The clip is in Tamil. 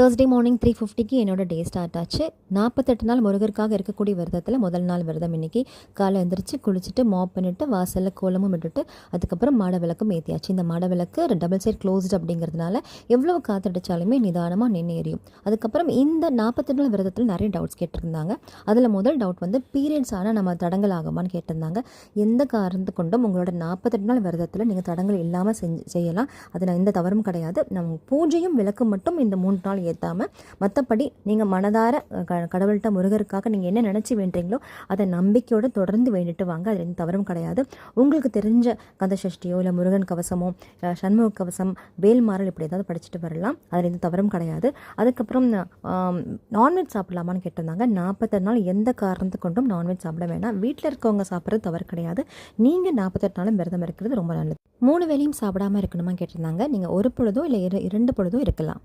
தேர்ஸ்டே மார்னிங் 3:50க்கு என்னோட டே ஸ்டார்ட் ஆச்சு. 48 நாள் முருகருக்காக இருக்கக்கூடிய விரதத்தில் முதல் நாள் விரதம் இன்னைக்கு. காலை எழுந்திரிச்சு குளிச்சுட்டு மாப் பண்ணிவிட்டு வாசலில் கோலமும் விட்டுட்டு அதுக்கப்புறம் மாட விளக்கும் ஏற்றியாச்சு. இந்த மாட விளக்கு டபுள் சைட் க்ளோஸ்டு அப்படிங்கிறதுனால எவ்வளோ காற்றடிச்சாலுமே நிதானமாக நின்று எரியும். அதுக்கப்புறம் இந்த 48 நாள் விரதத்தில் நிறைய டவுட்ஸ் கேட்டிருந்தாங்க. அதில் முதல் டவுட் வந்து பீரியட்ஸ் ஆனால் நம்ம தடங்கள் ஆகுமான்னு கேட்டிருந்தாங்க. எந்த காரணத்து கொண்டும் உங்களோட 48 நாள் விரதத்தில் நீங்கள் தடங்கள் இல்லாமல் செய்யலாம். அதில் எந்த தவறும் கிடையாது. நம்ம பூஜையும் விளக்கு மட்டும் இந்த 3 நாள் ஏற்றாமல் மற்றபடி நீங்கள் மனதார கடவுள்கிட்ட முருகருக்காக நீங்கள் என்ன நினச்சி வேண்டுறீங்களோ அதை நம்பிக்கையோடு தொடர்ந்து வேண்டிட்டு வாங்க. அதில் எந்த தவறும் கிடையாது. உங்களுக்கு தெரிஞ்ச கந்தசஷ்டியோ இல்லை முருகன் கவசமோ சண்முக கவசம் வேல்மாறல் இப்படி ஏதாவது படிச்சுட்டு வரலாம். அதில் எந்த தவறும் கிடையாது. அதுக்கப்புறம் நான்வெஜ் சாப்பிடலாமான்னு கேட்டிருந்தாங்க. 48 நாள் எந்த காரணத்து கொண்டும் நான்வெஜ் சாப்பிட வேணாம். வீட்டில் இருக்கவங்க சாப்பிட்றது தவறு கிடையாது. நீங்கள் 48 நாளும் விரதம் இருக்கிறது ரொம்ப நல்லது. 3 வேளையும் சாப்பிடாமல் இருக்கணுமா கேட்டிருந்தாங்க. நீங்கள் ஒரு பொழுதோ இல்லை 2 பொழுதோ இருக்கலாம்.